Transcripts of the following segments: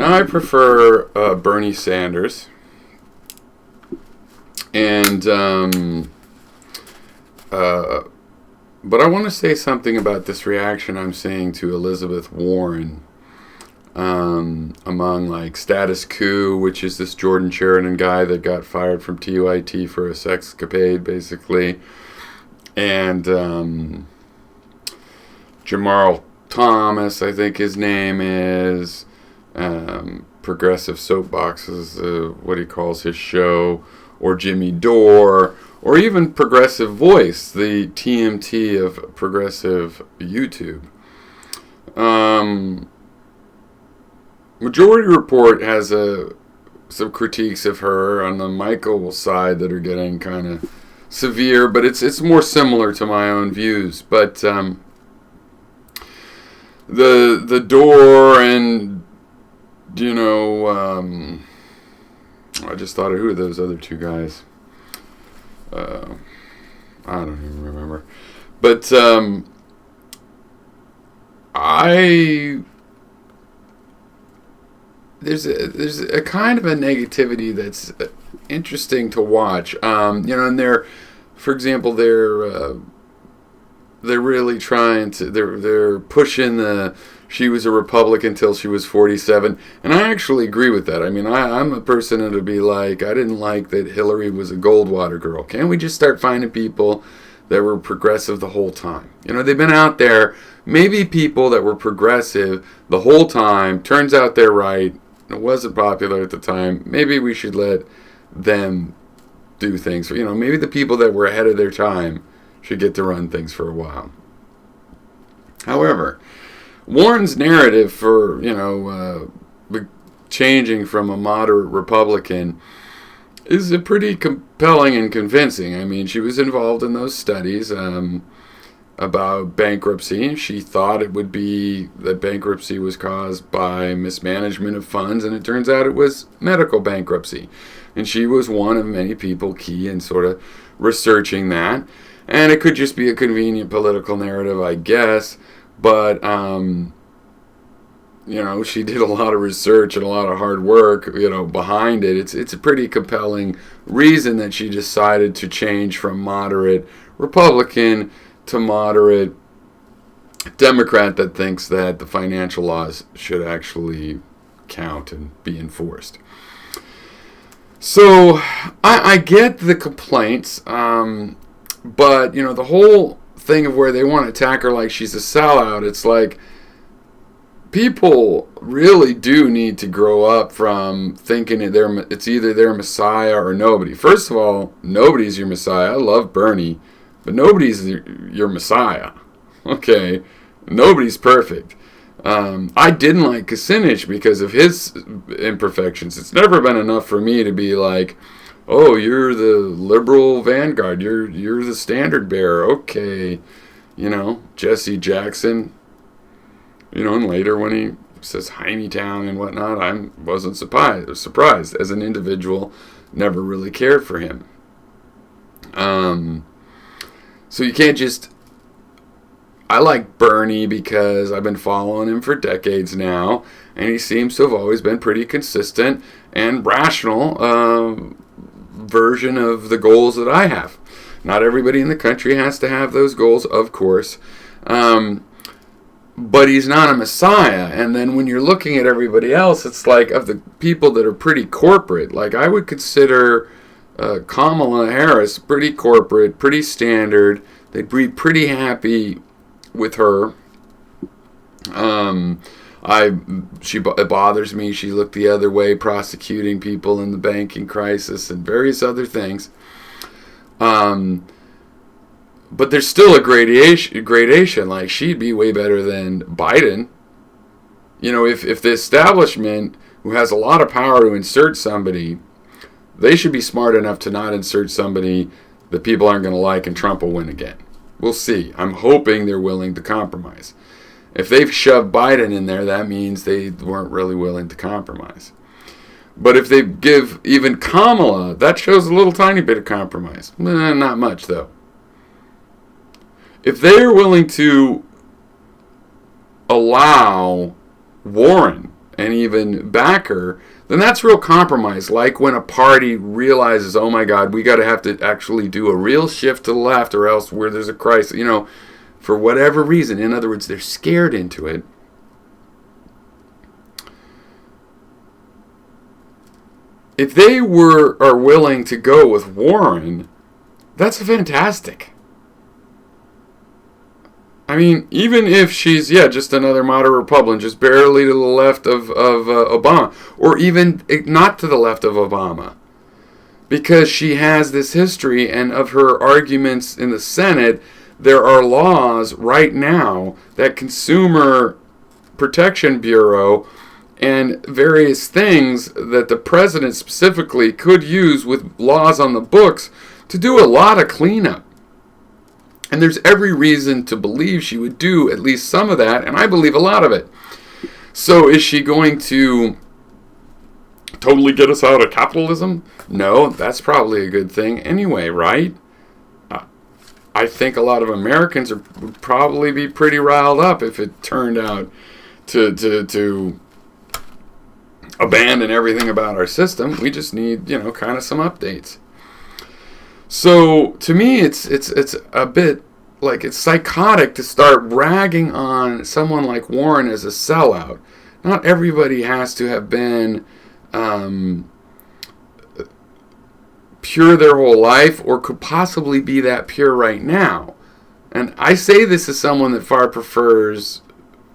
Now, I prefer Bernie Sanders. And, but I want to say something about this reaction I'm seeing to Elizabeth Warren among like Status Quo, which is this Jordan Sheridan guy that got fired from TUIT for a sexcapade, basically, and Jamarl Thomas, I think his name is, Progressive Soapboxes, what he calls his show, or Jimmy Dore, or even Progressive Voice, the TMT of progressive YouTube. Majority Report has some critiques of her on the Michael side that are getting kind of severe, but it's more similar to my own views. But the Dore and I just thought of who are those other two guys. I don't even remember. But there's a kind of a negativity that's interesting to watch. And for example, they're really trying to they're pushing the she was a Republican until she was 47, and I actually agree with that. I mean, I'm a person that would be like, I didn't like that Hillary was a Goldwater girl. Can't we just start finding people that were progressive the whole time? They've been out there. Maybe people that were progressive the whole time. Turns out they're right. It wasn't popular at the time. Maybe we should let them do things. Maybe the people that were ahead of their time should get to run things for a while. However, Warren's narrative for, changing from a moderate Republican is a pretty compelling and convincing. I mean, she was involved in those studies about bankruptcy. She thought it would be that bankruptcy was caused by mismanagement of funds, and it turns out it was medical bankruptcy. And she was one of many people key in sort of researching that. And it could just be a convenient political narrative, I guess. But, she did a lot of research and a lot of hard work, behind it. It's a pretty compelling reason that she decided to change from moderate Republican to moderate Democrat that thinks that the financial laws should actually count and be enforced. So, I get the complaints, but, the whole thing of where they want to attack her like she's a sellout, it's like people really do need to grow up from thinking it's either their messiah or nobody. First of all, nobody's your messiah. I love Bernie, but nobody's your messiah. Okay? Nobody's perfect. I didn't like Kucinich because of his imperfections. It's never been enough for me to be like, oh, you're the liberal vanguard. You're the standard bearer. Okay. Jesse Jackson. And later when he says Town and whatnot, I wasn't surprised. As an individual, never really cared for him. So you can't just... I like Bernie because I've been following him for decades now, and he seems to have always been pretty consistent and rational version of the goals that I have. Not everybody in the country has to have those goals, of course. But he's not a messiah. And then when you're looking at everybody else, it's like of the people that are pretty corporate. Like I would consider Kamala Harris pretty corporate, pretty standard. They'd be pretty happy with her. It bothers me. She looked the other way, prosecuting people in the banking crisis and various other things. But there's still a gradation. Like she'd be way better than Biden. If the establishment, who has a lot of power to insert somebody, they should be smart enough to not insert somebody that people aren't going to like, and Trump will win again. We'll see. I'm hoping they're willing to compromise. If they've shoved Biden in there, that means they weren't really willing to compromise. But if they give even Kamala, that shows a little tiny bit of compromise. Not much, though. If they're willing to allow Warren and even back her, then that's real compromise. Like when a party realizes, oh my God, we got to have to actually do a real shift to the left, or else where there's a crisis, for whatever reason. In other words, they're scared into it. If they are willing to go with Warren, that's fantastic. I mean, even if she's, just another moderate Republican, just barely to the left of Obama, or even not to the left of Obama, because she has this history, and of her arguments in the Senate, there are laws right now that Consumer Protection Bureau and various things that the president specifically could use with laws on the books to do a lot of cleanup. And there's every reason to believe she would do at least some of that, and I believe a lot of it. So is she going to totally get us out of capitalism? No, that's probably a good thing anyway, right? I think a lot of Americans would probably be pretty riled up if it turned out to abandon everything about our system. We just need, kind of some updates. So to me, it's a bit like it's psychotic to start ragging on someone like Warren as a sellout. Not everybody has to have been pure their whole life, or could possibly be that pure right now. And I say this as someone that far prefers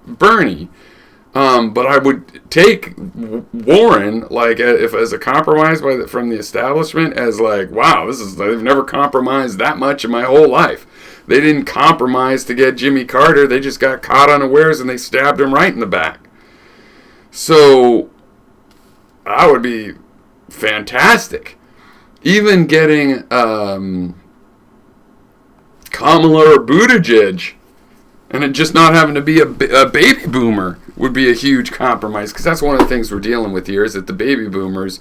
Bernie. But I would take Warren if as a compromise from the establishment as wow, they've never compromised that much in my whole life. They didn't compromise to get Jimmy Carter. They just got caught unawares and they stabbed him right in the back. So that would be fantastic. Even getting Kamala or Buttigieg, and it just not having to be a baby boomer would be a huge compromise, because that's one of the things we're dealing with here, is that the baby boomers,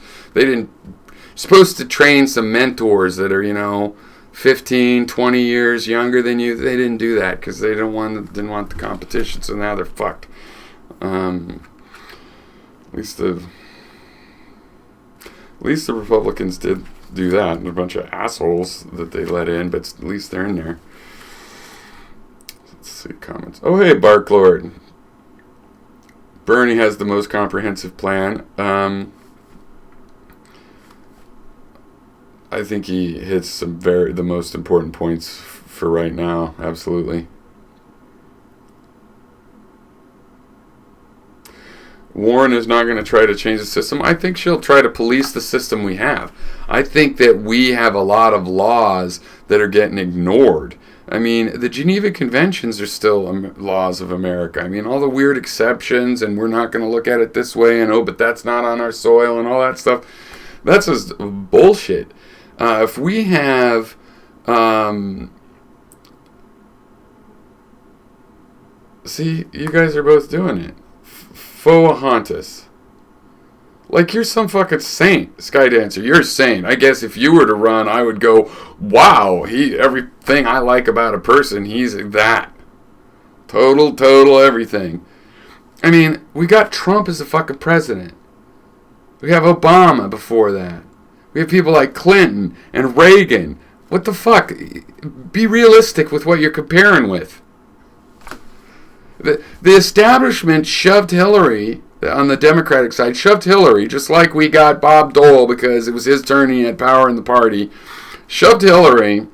supposed to train some mentors that are, 15, 20 years younger than you. They didn't do that because they didn't want the competition, so now they're fucked. At least the Republicans did do that, and a bunch of assholes that they let in, but at least they're in there. Let's see comments. Oh, hey, Barklord. Bernie has the most comprehensive plan. I think he hits the most important points for right now. Absolutely. Warren is not going to try to change the system. I think she'll try to police the system we have. I think that we have a lot of laws that are getting ignored. I mean, the Geneva Conventions are still laws of America. I mean, all the weird exceptions, and we're not going to look at it this way, and but that's not on our soil, and all that stuff. That's just bullshit. If we have... see, you guys are both doing it. Foahontas. Like, you're some fucking saint, Skydancer. You're a saint. I guess if you were to run, I would go, wow, everything I like about a person, he's that. Total everything. I mean, we got Trump as a fucking president. We have Obama before that. We have people like Clinton and Reagan. What the fuck? Be realistic with what you're comparing with. The establishment shoved Hillary, on the Democratic side, shoved Hillary, just like we got Bob Dole because it was his turn, he had power in the party. Shoved Hillary.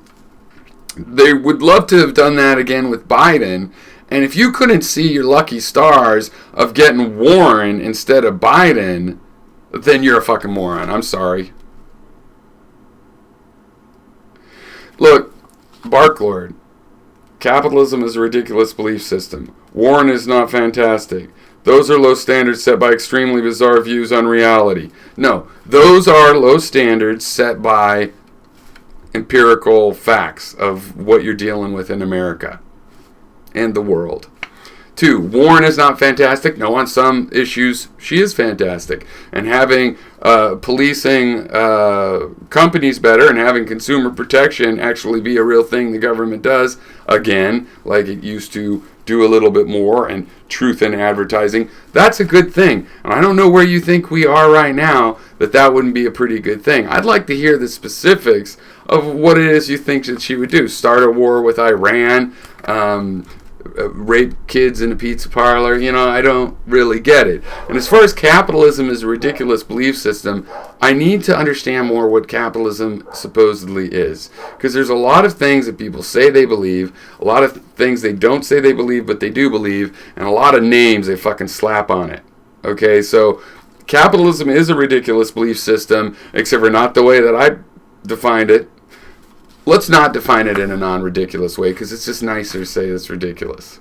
They would love to have done that again with Biden. And if you couldn't see your lucky stars of getting Warren instead of Biden, then you're a fucking moron. I'm sorry. Look, Barklord, capitalism is a ridiculous belief system. Warren is not fantastic. Those are low standards set by extremely bizarre views on reality. No, those are low standards set by empirical facts of what you're dealing with in America and the world. 2, Warren is not fantastic. No, on some issues, she is fantastic. And having policing companies better and having consumer protection actually be a real thing the government does, again, like it used to do a little bit more, and truth in advertising. That's a good thing. And I don't know where you think we are right now that wouldn't be a pretty good thing. I'd like to hear the specifics of what it is you think that she would do. Start a war with Iran, rape kids in a pizza parlor. I don't really get it. And as far as capitalism is a ridiculous belief system, I need to understand more what capitalism supposedly is. Because there's a lot of things that people say they believe, a lot of things they don't say they believe, but they do believe, and a lot of names they fucking slap on it. Okay, so capitalism is a ridiculous belief system, except for not the way that I defined it. Let's not define it in a non-ridiculous way, because it's just nicer to say it's ridiculous.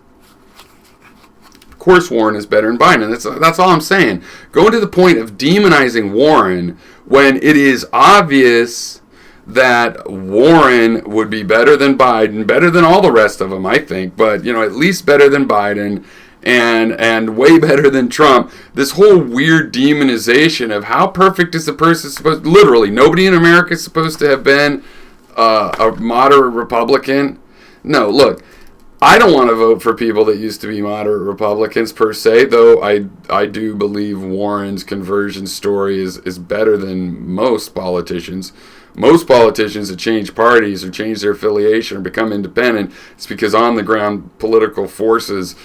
Of course Warren is better than Biden. That's all I'm saying. Going to the point of demonizing Warren when it is obvious that Warren would be better than Biden, better than all the rest of them, I think, but at least better than Biden, and way better than Trump. This whole weird demonization of how perfect is the person supposed. Literally, nobody in America is supposed to have been a moderate Republican. No, look, I don't want to vote for people that used to be moderate Republicans per se, though I do believe Warren's conversion story is better than most politicians. Most politicians that change parties or change their affiliation or become independent, it's because on the ground political forces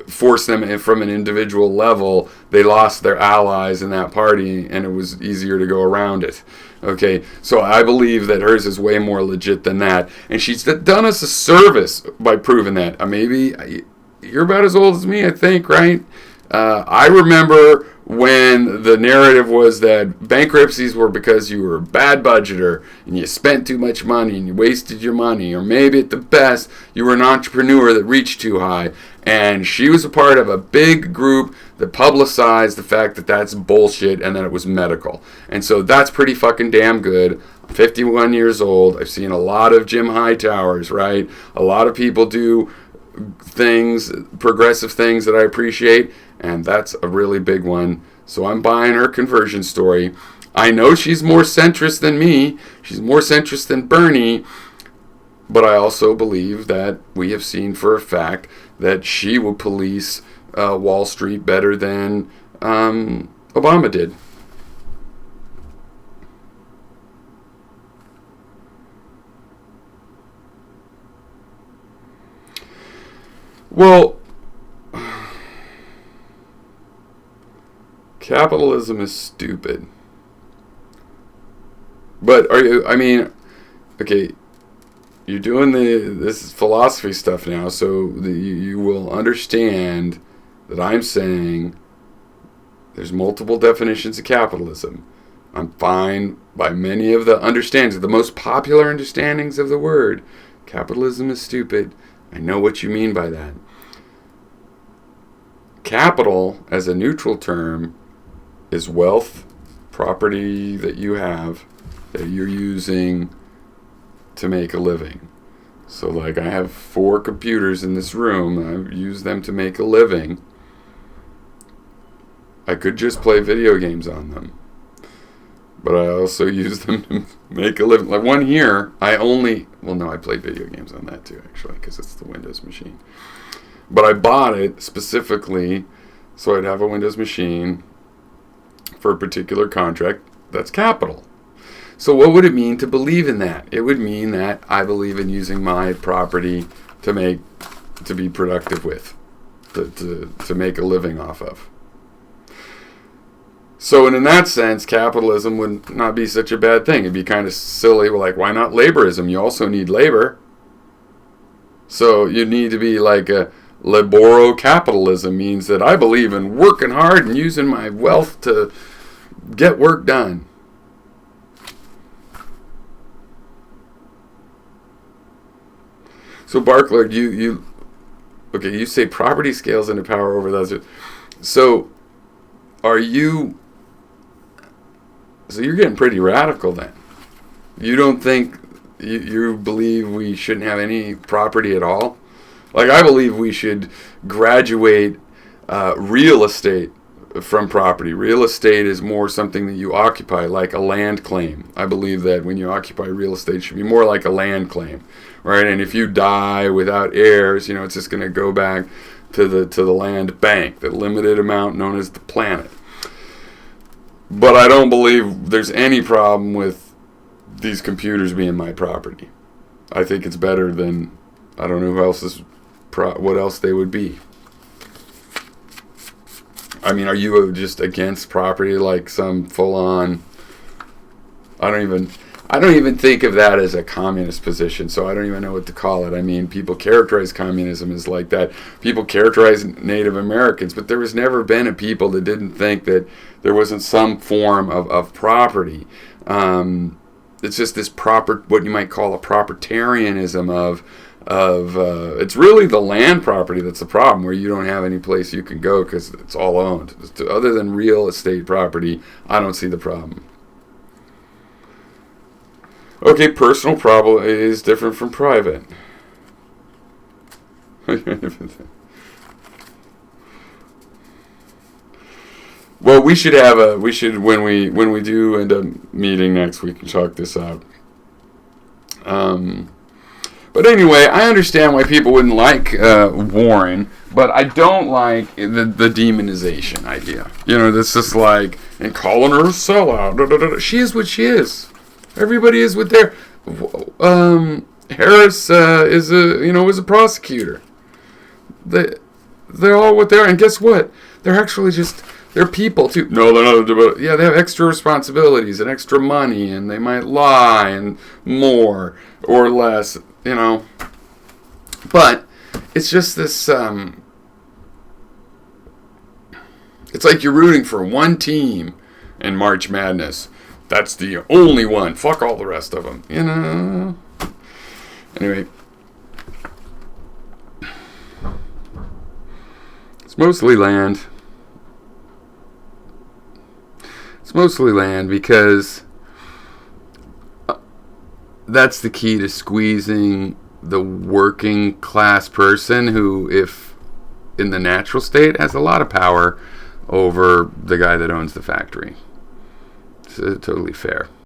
force them from an individual level. They lost their allies in that party, and it was easier to go around it. Okay, so I believe that hers is way more legit than that, and she's done us a service by proving that. Maybe you're about as old as me, I think, right? I remember when the narrative was that bankruptcies were because you were a bad budgeter and you spent too much money and you wasted your money, or maybe at the best you were an entrepreneur that reached too high. And she was a part of a big group that publicized the fact that that's bullshit and that it was medical. And so that's pretty fucking damn good. I'm 51 years old. I've seen a lot of Jim Hightowers, right? A lot of people do things, progressive things that I appreciate, and that's a really big one. So I'm buying her conversion story. I know she's more centrist than me. She's more centrist than Bernie. But I also believe that we have seen for a fact that she will police Wall Street better than Obama did. Well, capitalism is stupid. But okay, you're doing this philosophy stuff now, so you will understand that I'm saying there's multiple definitions of capitalism. I'm fine by many of the understandings, the most popular understandings of the word. Capitalism is stupid. I know what you mean by that. Capital, as a neutral term, is wealth, property that you have, that you're using to make a living. So like I have 4 computers in this room. I use them to make a living. I could just play video games on them, but I also use them to make a living. Like one here, I played video games on that too, actually, because it's the Windows machine. But I bought it specifically so I'd have a Windows machine for a particular contract. That's capital. So what would it mean to believe in that? It would mean that I believe in using my property to be productive with, to make a living off of. So in that sense, capitalism would not be such a bad thing. It'd be kind of silly. Well, like, why not laborism? You also need labor. So you need to be like a laboro-capitalism, means that I believe in working hard and using my wealth to get work done. So Barclay, you say property scales into power over those. So you're getting pretty radical then. You don't think, you believe we shouldn't have any property at all? Like, I believe we should graduate real estate from property. Real estate is more something that you occupy, like a land claim. I believe that when you occupy real estate, it should be more like a land claim, right? And if you die without heirs, it's just going to go back to the land bank, the limited amount known as the planet. But I don't believe there's any problem with these computers being my property. I think it's better than, I don't know who else's what else they would be. I mean, are you just against property like some full-on? I don't even think of that as a communist position, so I don't even know what to call it. I mean, people characterize communism as like that. People characterize Native Americans, but there has never been a people that didn't think that there wasn't some form of property. It's just this what you might call a propertarianism of it's really the land property that's the problem, where you don't have any place you can go because it's all owned. Other than real estate property, I don't see the problem. Okay, personal problem is different from private. Well, we should when we do end up meeting next week and talk this out. But anyway, I understand why people wouldn't like Warren, but I don't like the demonization idea. That's just like, and calling her a sellout. Da, da, da, da. She is what she is. Everybody is what they're. Harris was a prosecutor. They're all what they are, and guess what? They're actually they're people too. No, they're not. Yeah, they have extra responsibilities and extra money, and they might lie and more or less. But it's just this. It's like you're rooting for one team in March Madness. That's the only one. Fuck all the rest of them. Anyway. It's mostly land. It's mostly land because that's the key to squeezing the working class person who, if in the natural state, has a lot of power over the guy that owns the factory. It's totally fair.